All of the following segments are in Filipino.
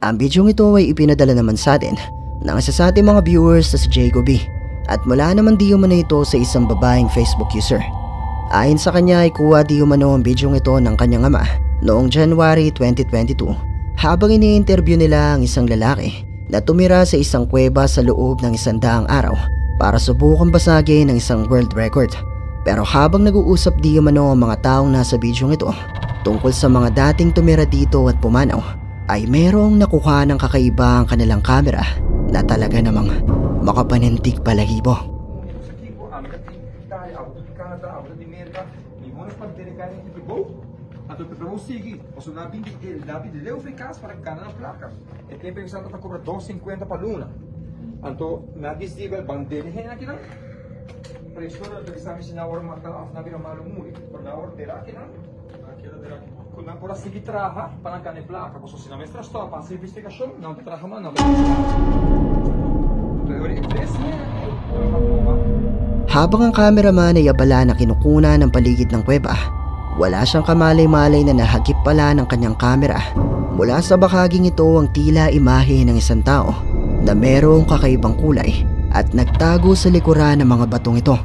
Ang bidyong ito ay ipinadala naman sa atin ng isa sa ating mga viewers na si Jacoby at mula naman di umano ito sa isang babaeng Facebook user. Ayon sa kanya ay kuha di umano ang bidyong ito ng kanyang ama noong January 2022 habang ini-interview nila ang isang lalaki na tumira sa isang kuweba sa loob ng 100 araw para subukang basagin ang isang world record. Pero habang nag-uusap di umano ang mga taong nasa bidyong ito tungkol sa mga dating tumira dito at pumanaw, ay merong nakuha ng kakaiba ang kanilang kamera na talaga namang makapanintig balahibo. Habang ang cameraman ay abala na kinukuna ng paligid ng kuweba, wala siyang kamalay-malay na nahagip pala ng kanyang kamera mula sa bahaging ito ang tila imahe ng isang tao na merong kakaibang kulay at nagtago sa likuran ng mga batong ito.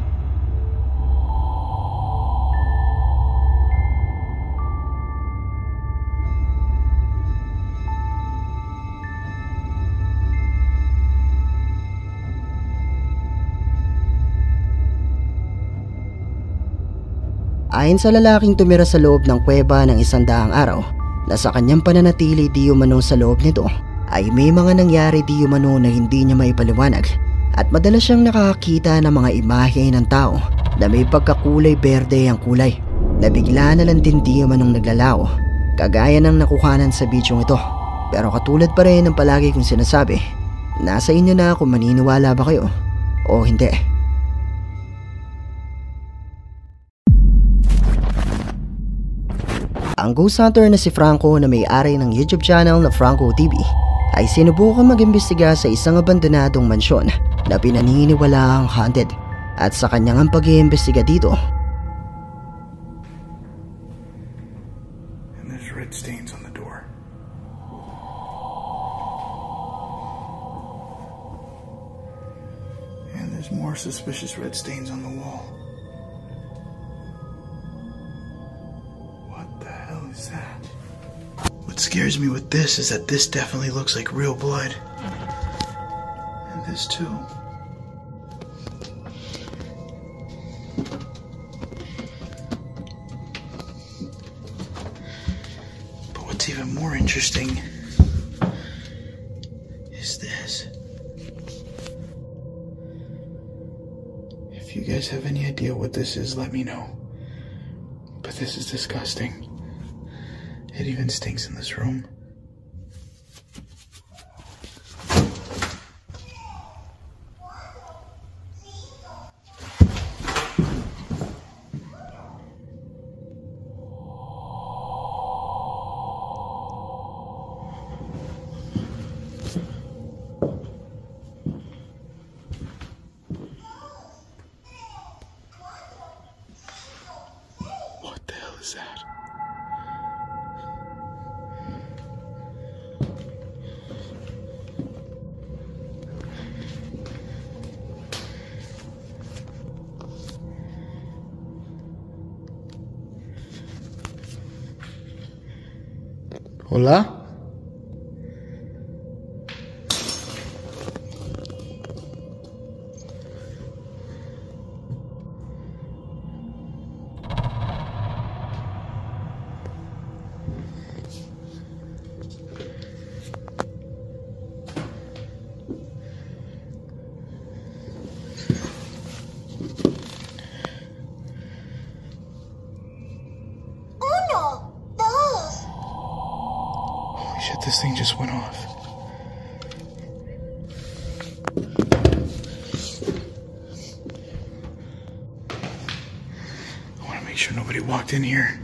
Ayon sa lalaking tumira sa loob ng kuweba ng 100 araw na sa kanyang pananatili di umano sa loob nito ay may mga nangyari di umano na hindi niya maipaliwanag at madalas siyang nakakita ng mga imahe ng tao na may pagkakulay berde ang kulay na bigla na lang din di umanong naglalao kagaya ng nakuhanan sa bidyong ito. Pero katulad pa rin ng palagi kong sinasabi, nasa inyo na kung maniniwala ba kayo o hindi. Ang ghost hunter na si Franco na may-ari ng YouTube channel na Franco TV ay sinubukan mag-imbestiga sa isang abandonadong mansyon na pinaniniwalaang haunted at sa kanyang pag-iimbestiga dito. And there's red stains on the door. And there's more suspicious red stains on the wall. What scares me with this is that this definitely looks like real blood. And this too. But what's even more interesting is this. If you guys have any idea what this is, let me know. But this is disgusting. It even stinks in this room. What the hell is that? Hola? Shit, this thing just went off. I want to make sure nobody walked in here.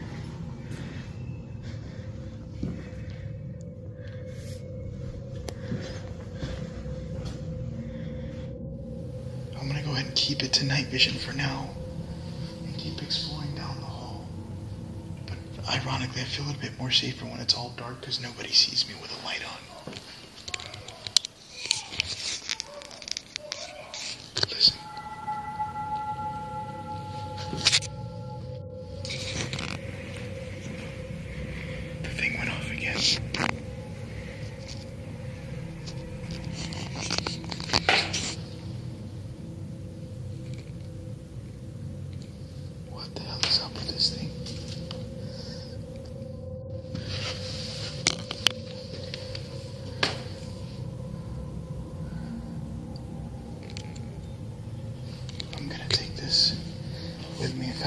I'm gonna go ahead and keep it to night vision for now and keep exploring down the hall. But ironically, I feel a bit more safer when it's all dark because nobody sees me with a light on.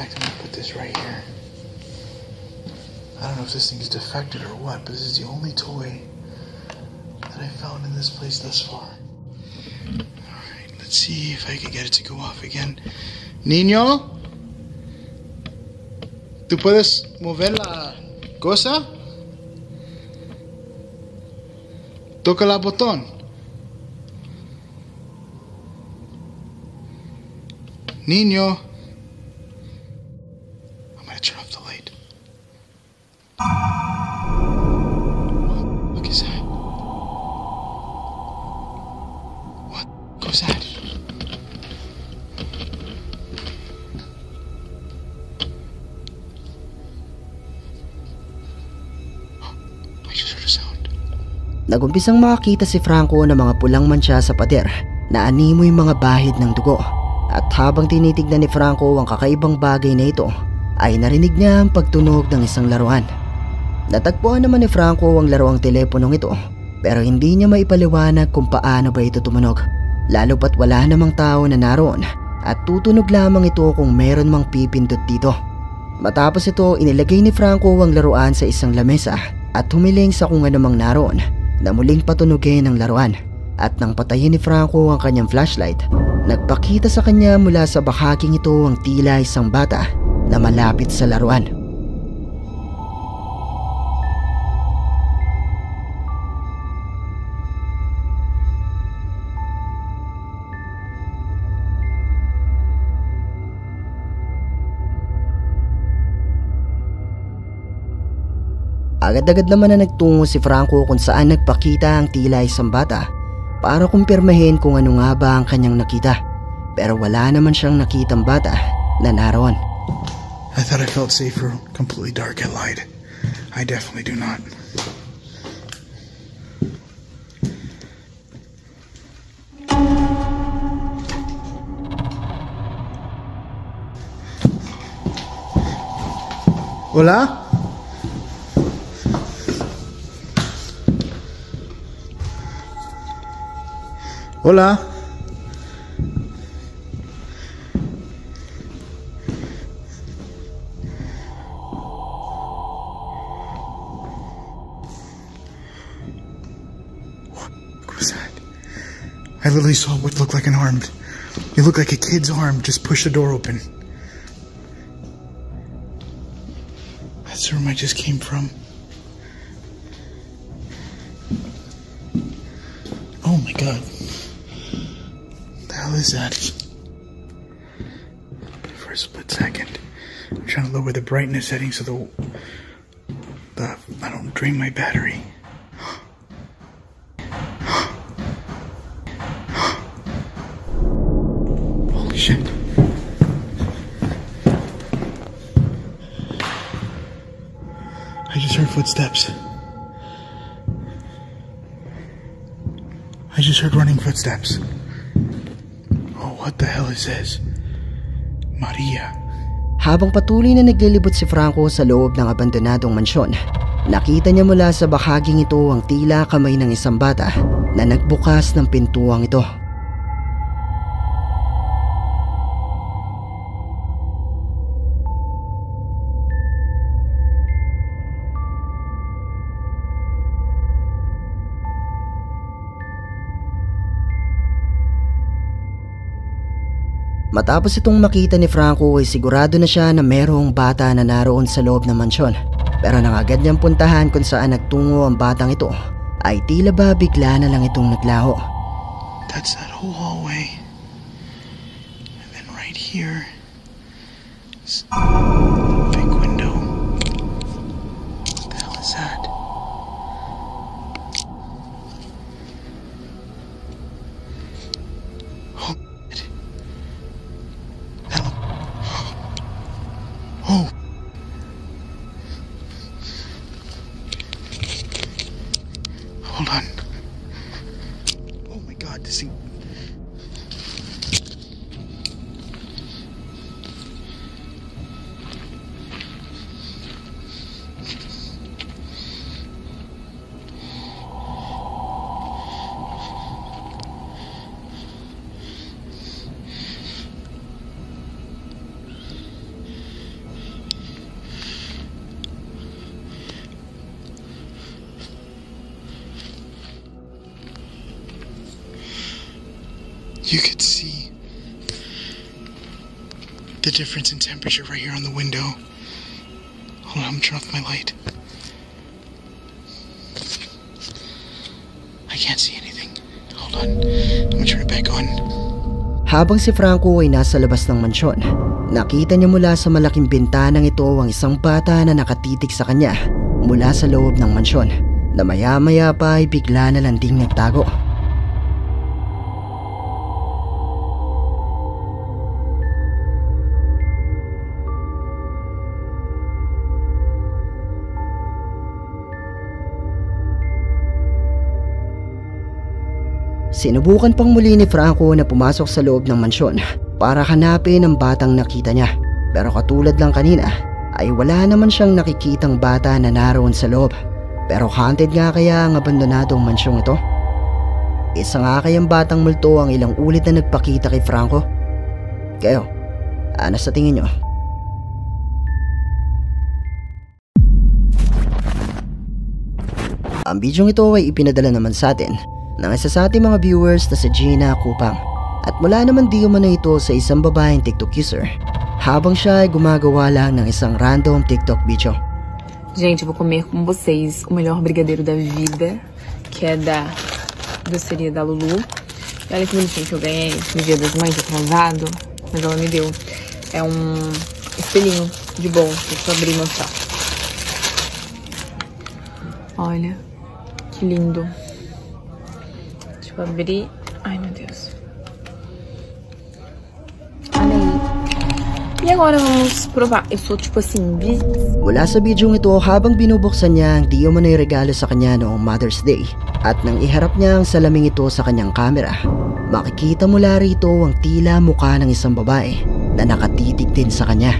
fact, I'm gonna put this right here. I don't know if this thing's defected or what, but this is the only toy that I found in this place thus far. Alright, let's see if I can get it to go off again. Niño? ¿Tú puedes mover la cosa? Toca el botón. Niño. I'm gonna turn off the light. What is that? What was that? I just heard a sound. Nagumpisang makakita si Franco ng mga pulang mantsa sa pader na animoy mga bahid ng dugo. At habang tinitignan ni Franco ang kakaibang bagay na ito, ay narinig niya ang pagtunog ng isang laruan. Natagpuan naman ni Franco ang laruang teleponong ito, pero hindi niya maipaliwanag kung paano ba ito tumunog, lalo pat wala namang tao na naroon at tutunog lamang ito kung meron mang pipindot dito. Matapos ito, inilagay ni Franco ang laruan sa isang lamesa at humiling sa kung anumang naroon na muling patunugin ang laruan. At nang patayin ni Franco ang kanyang flashlight, nagpakita sa kanya mula sa bahaging ito ang tila isang bata na malapit sa laruan. Agad-agad naman na nagtungo si Franco kung saan nagpakita ang tila isang bata para kumpirmahin kung ano nga ba ang kanyang nakita. Pero wala naman siyang nakitang bata na naroon. I thought I felt safer, completely dark. I lied. I definitely do not. Hola? Hola? What was that? I literally saw what looked like an arm. It looked like a kid's arm just pushed the door open. That's the room I just came from. Oh my god. What the hell is that? For a split second, I'm trying to lower the brightness settings so I don't drain my battery. Holy shit. I just heard footsteps. I just heard running footsteps. Oh, what the hell is this? Maria. Habang patuloy na naglilibot si Franco sa loob ng abandonadong mansyon, nakita niya mula sa bahaging ito ang tila kamay ng isang bata na nagbukas ng pintuang ito. Matapos itong makita ni Franco ay sigurado na siya na merong bata na naroon sa loob ng mansyon. Pero nang agad niyang puntahan kung saan nagtungo ang batang ito, ay tila ba bigla na lang itong naglaho. That's that whole hallway. And then right here is the big window. What the hell is that? Oh. Hold on. Oh my god, this thing. You could see the difference in temperature right here on the window. Hold on, I'm turning off my light. I can't see anything. Hold on, I'm gonna turn it back on. Habang si Franco ay nasa labas ng mansyon, nakita niya mula sa malaking bintanang ito ang isang bata na nakatitig sa kanya mula sa loob ng mansyon na maya-maya pa ay bigla na lang ding nagtago. Sinubukan pang muli ni Franco na pumasok sa loob ng mansyon para hanapin ang batang nakita niya. Pero katulad lang kanina ay wala naman siyang nakikitang bata na naroon sa loob. Pero haunted nga kaya ang abandonadong mansyong ito? Isa nga kayang batang multo ang ilang ulit na nagpakita kay Franco? Kayo, ano sa tingin nyo? Ang bidyong ito ay ipinadala naman sa atin ng isa sa ating mga viewers na si Gina Kupang, at mula naman di umano ito sa isang babaeng TikTok user habang siya ay gumagawa lang ng isang random TikTok video. Gente, eu vou comer com vocês o melhor brigadeiro da vida, que é da doceria da Lulu. E olha que bonitinho que eu ganhei no Dia das Mães atrasado, mas ela me deu. É um espelhinho de bolo, deixa eu abrir e mostrar. Olha, que lindo. Deixa eu abrir. Ai, meu Deus. Olha aí. E agora vamos provar. Eu sou tipo assim... Mula sa bidyong ito, habang binubuksan niya ang di umano'y regalo sa kanya noong Mother's Day at nang iharap niya ang salaming ito sa kanyang camera, makikita mula rito ang tila mukha ng isang babae na nakatitig din sa kanya.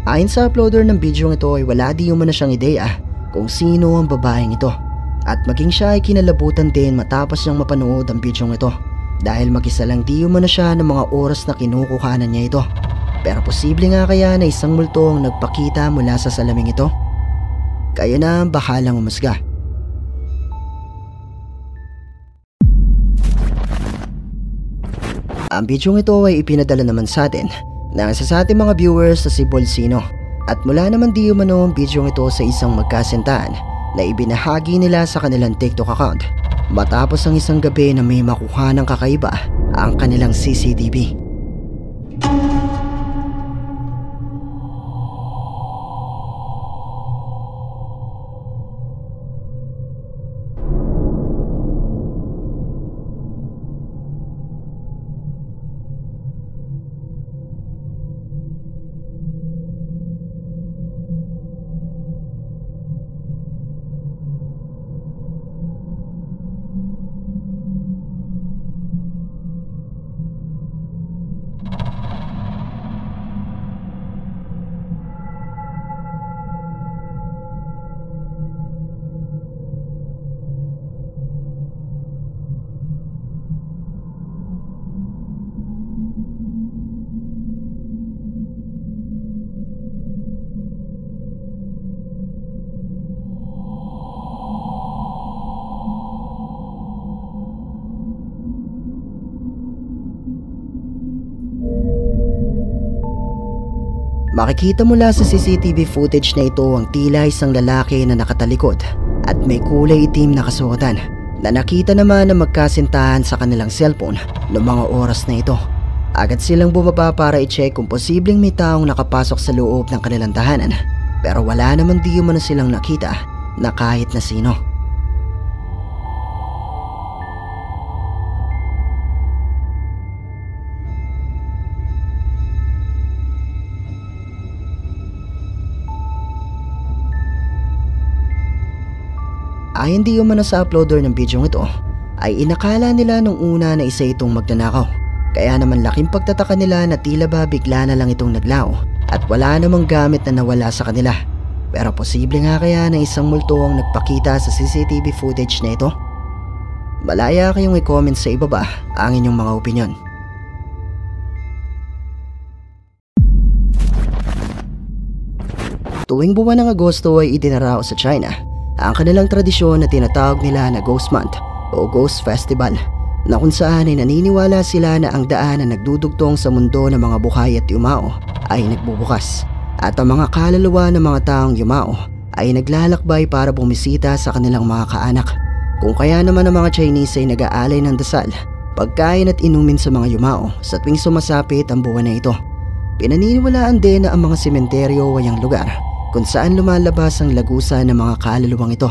Ayon sa uploader ng bidyong ito ay wala di umano siyang ideya kung sino ang babaeng ito, at maging siya ay kinalabutan din matapos niyang mapanood ang bidyong ito dahil mag-isa lang di umano siya ng mga oras na kinukuhanan niya ito. Pero posible nga kaya na isang multo ang nagpakita mula sa salaming ito? Kayo na ang bahalang umusga. Ang bidyong ito ay ipinadala naman sa atin ng isa sa ating mga viewers na si Bolsino, at mula naman di umano ang bidyong ito sa isang magkasintahan na ibinahagi nila sa kanilang TikTok account matapos ang isang gabi na may makuha ng kakaiba ang kanilang CCTV. Makikita mula sa CCTV footage na ito ang tila isang lalaki na nakatalikod at may kulay itim na kasuotan na nakita naman na magkasintahan sa kanilang cellphone noong mga oras na ito. Agad silang bumaba para i-check kung posibleng may taong nakapasok sa loob ng kanilang tahanan, pero wala naman di umano silang nakita na kahit na sino. Ayon di umano sa uploader ng bidyong ito, ay inakala nila nung una na isa itong magnanakaw. Kaya naman laking pagtataka nila na tila ba bigla na lang itong naglao at wala namang gamit na nawala sa kanila. Pero posible nga kaya na isang multo ang nagpakita sa CCTV footage na ito? Malaya kayong i-comment sa ibaba ang inyong mga opinyon. Tuwing buwan ng Agosto ay itinarao sa China ang kanilang tradisyon na tinatawag nila na Ghost Month o Ghost Festival, na kung saan ay naniniwala sila na ang daan na nagdudugtong sa mundo ng mga buhay at yumao ay nagbubukas, at ang mga kaluluwa ng mga taong yumao ay naglalakbay para bumisita sa kanilang mga kaanak. Kung kaya naman ang mga Chinese ay nag-aalay ng dasal, pagkain at inumin sa mga yumao sa tuwing sumasapit ang buwan na ito. Pinaniniwalaan din na ang mga sementeryo ay ang lugar kung saan lumalabas ang lagusa ng mga kaluluwang ito,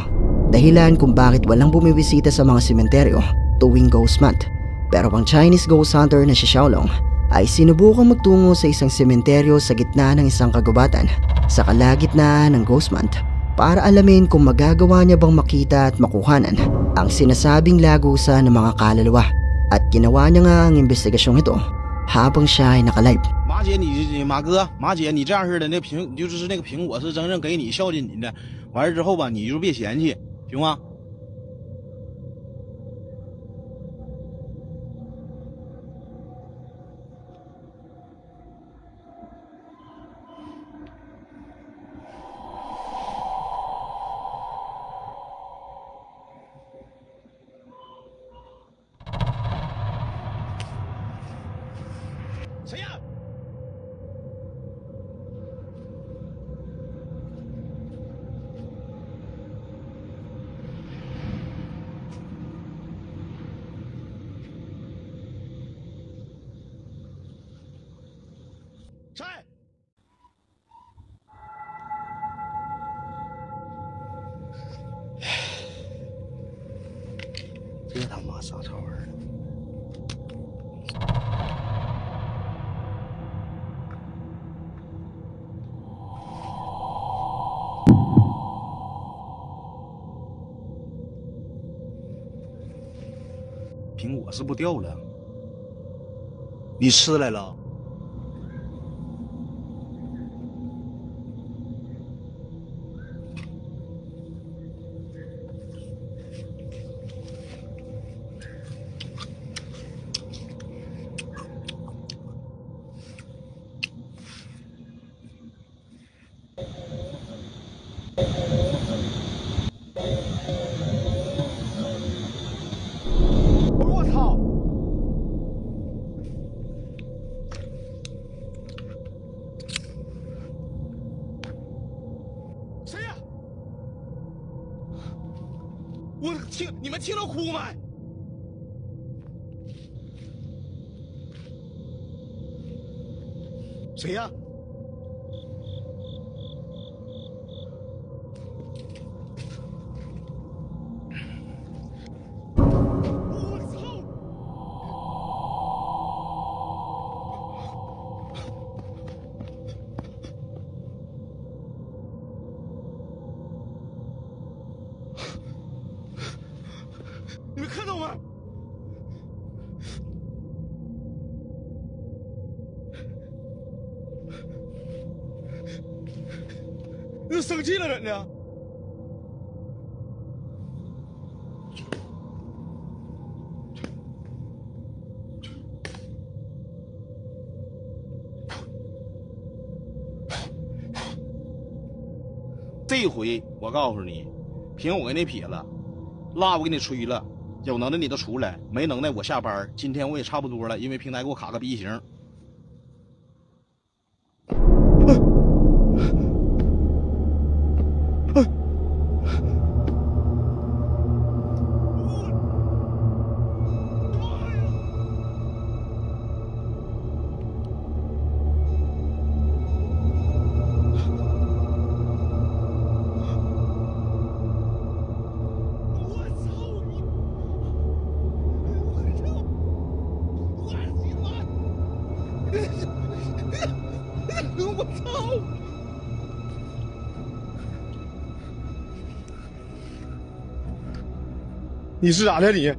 dahilan kung bakit walang bumibisita sa mga sementeryo tuwing Ghost Month. Pero ang Chinese ghost hunter na si Xiaolong ay sinubukang magtungo sa isang sementeryo sa gitna ng isang kagubatan sa kalagitnaan ng Ghost Month para alamin kung magagawa niya bang makita at makuhanan ang sinasabing lagusa ng mga kaluluwa. At ginawa niya nga ang investigasyong ito habang siya ay nakalive. 马姐你马哥，马姐你这样式的，那就是那个苹果是真正给你孝敬你的，完事之后吧，你就别嫌弃，行吗？谁呀？ 谁？这他妈啥臭味儿？苹果是不掉了？你吃来了？ 我操！谁呀？你们听到哭没？谁呀？ 你们看到吗？那生气了怎的？这回我告诉你，瓶我给你撇了，蜡我给你吹了。 有能耐你就出来，没能耐我下班。今天我也差不多了，因为平台给我卡个 B 型。我操！你是咋的你？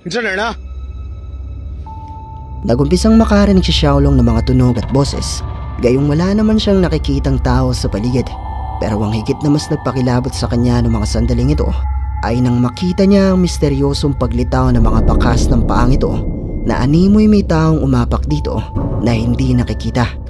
你在哪儿呢？ Nagumpisang makarinig si Xiaolong ng mga tunog at boses, gayong wala naman siyang nakikitang tao sa paligid. Pero ang higit na mas nagpakilabot sa kanya ng mga sandaling ito ay nang makita niya ang misteryosong paglitaw ng mga bakas ng paang ito na animoy may taong umapak dito na hindi nakikita.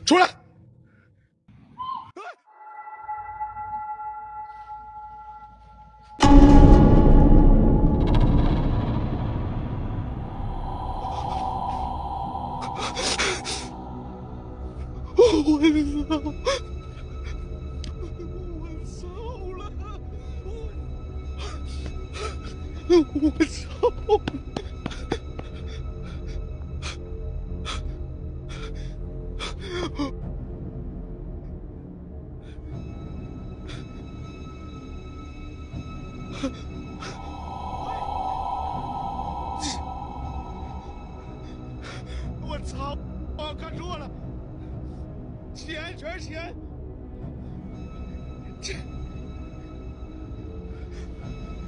出来！ 我操！我看错了，钱全是钱，钱。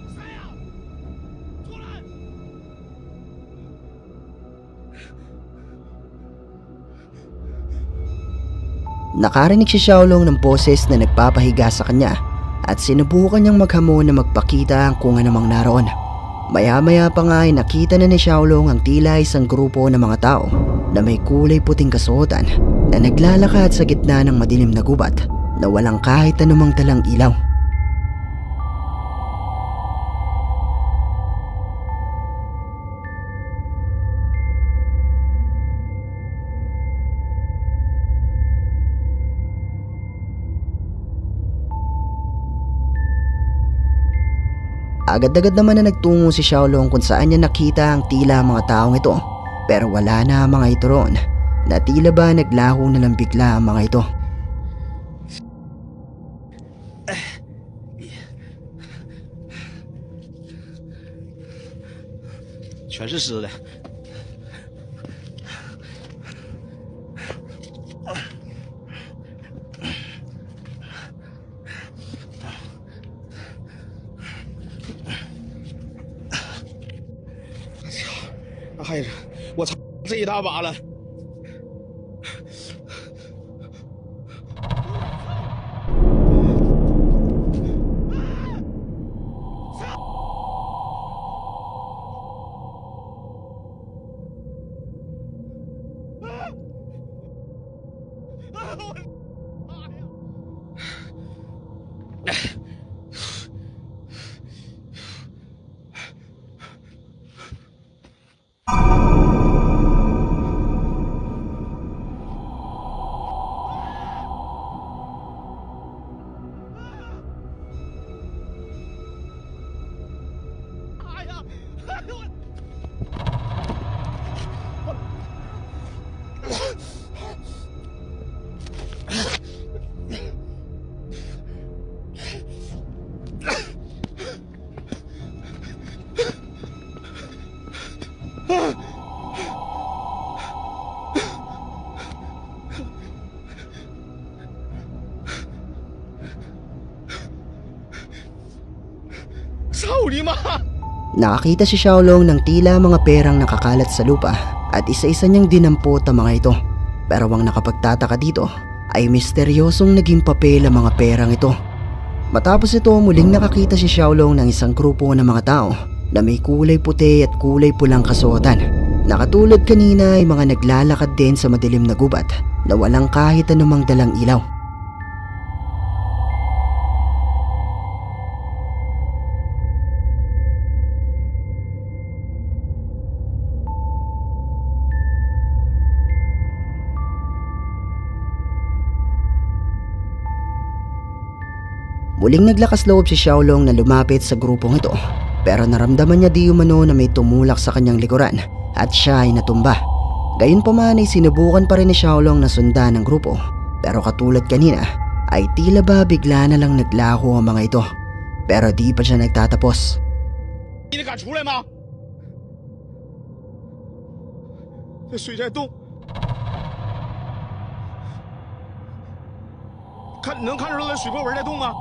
谁呀？出来！ Nakarinig si Xiaolong ng boses na nagpapahiga sa kanya at sinubukan niyang maghamon na magpakita kung anumang naroon. Maya-maya pa nga ay nakita na ni Xiaolong ang tila isang grupo ng mga tao na may kulay puting kasuotan na naglalakad sa gitna ng madilim na gubat na walang kahit anumang dalang ilaw. Agad-agad naman na nagtungo si Xiaolong kung saan niya nakita ang tila mga taong ito, pero wala na ang mga ito roon, na tila ba naglaho na lang bigla ang mga ito. 全是湿的。还是我操，这一大把了。 Nakakita si Xiaolong ng tila mga perang nakakalat sa lupa at isa-isa niyang dinampot ang mga ito. Pero ang nakapagtataka dito ay misteryosong naging papel ang mga perang ito. Matapos ito, muling nakakita si Xiaolong ng isang grupo ng mga tao na may kulay puti at kulay pulang kasuotan. Nakatulad kanina ay mga naglalakad din sa madilim na gubat na walang kahit anumang dalang ilaw. Muling naglakas loob si Xiaolong na lumapit sa grupong ito pero naramdaman niya di umano na may tumulak sa kanyang likuran at siya ay natumba. Gayunpaman ay sinubukan pa rin ni Xiaolong na sundan ng grupo, pero katulad kanina ay tila ba bigla na lang naglaho ang mga ito. Pero di pa siya nagtatapos. 你敢出来吗？这水在动，能看出来水波纹在动吗？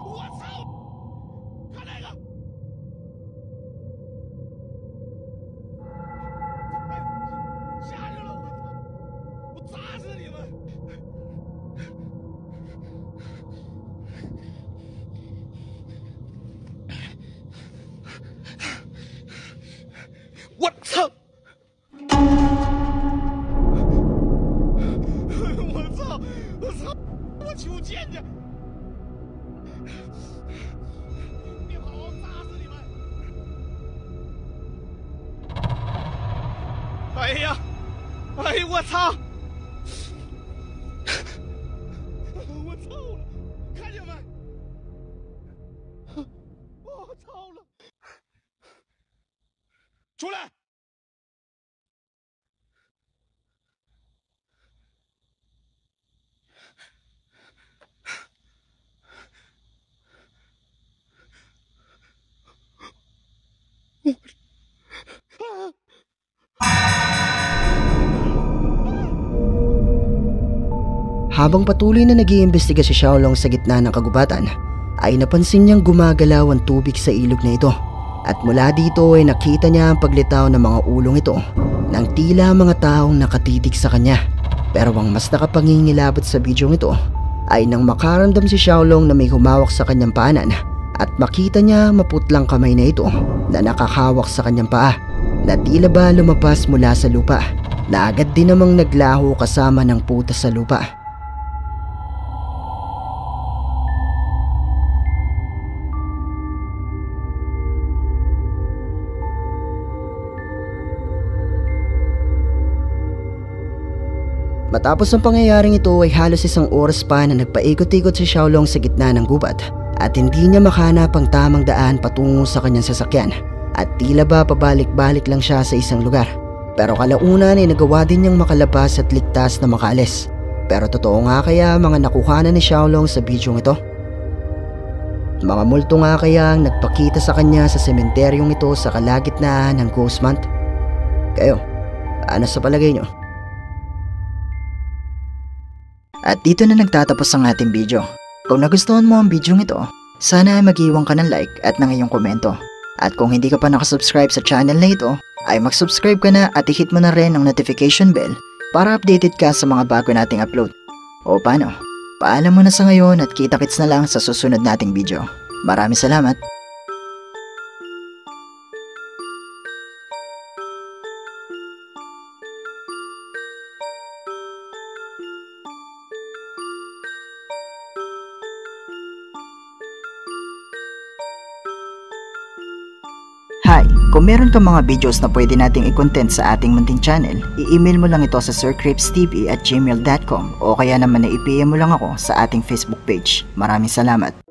我操！看那个！吓着了我砸死你们！我操！我操！我操！我求见去！别跑，我砸死你们！哎呀！哎呀！我操！我操了！看见没？我操了！出来！Habang patuloy na nag-iimbestiga si Xiaolong sa gitna ng kagubatan, ay napansin niyang gumagalaw ang tubig sa ilog na ito. At mula dito ay nakita niya ang paglitaw ng mga ulong ito ng tila mga taong nakatitig sa kanya. Pero ang mas nakapangingilabot sa bidyong ito ay nang makaramdam si Xiaolong na may humawak sa kanyang paanan at makita niya maputlang kamay na ito na nakakahawak sa kanyang paa na tila ba lumapas mula sa lupa na agad din namang naglaho kasama ng puta sa lupa. Matapos ang pangyayaring ito ay halos isang oras pa na nagpaikot-ikot si Xiaolong sa gitna ng gubat at hindi niya makahanap ang tamang daan patungo sa kanyang sasakyan at tila ba pabalik-balik lang siya sa isang lugar. Pero kalaunan ay nagawa din niyang makalabas at ligtas na makaalis. Pero totoo nga kaya mga nakuhanan ni Xiaolong sa bidyong ito? Mga multo nga kaya ang nagpakita sa kanya sa sementeryong ito sa kalagitnaan ng Ghost Month? Kayo, ano sa palagay niyo? At dito na nagtatapos ang ating video. Kung nagustuhan mo ang video ito, sana ay mag-iwan ka ng like at ng iyong komento. At kung hindi ka pa nakasubscribe sa channel na ito, ay mag-subscribe ka na at i-hit mo na rin ang notification bell para updated ka sa mga bago nating upload. O paano? Paalam mo na sa ngayon at kita-kits na lang sa susunod nating video. Maraming salamat! Hi! Kung meron kang mga videos na pwede nating i-content sa ating munting channel, i-email mo lang ito sa sircripstv@gmail.com o kaya naman na i-PM mo lang ako sa ating Facebook page. Maraming salamat!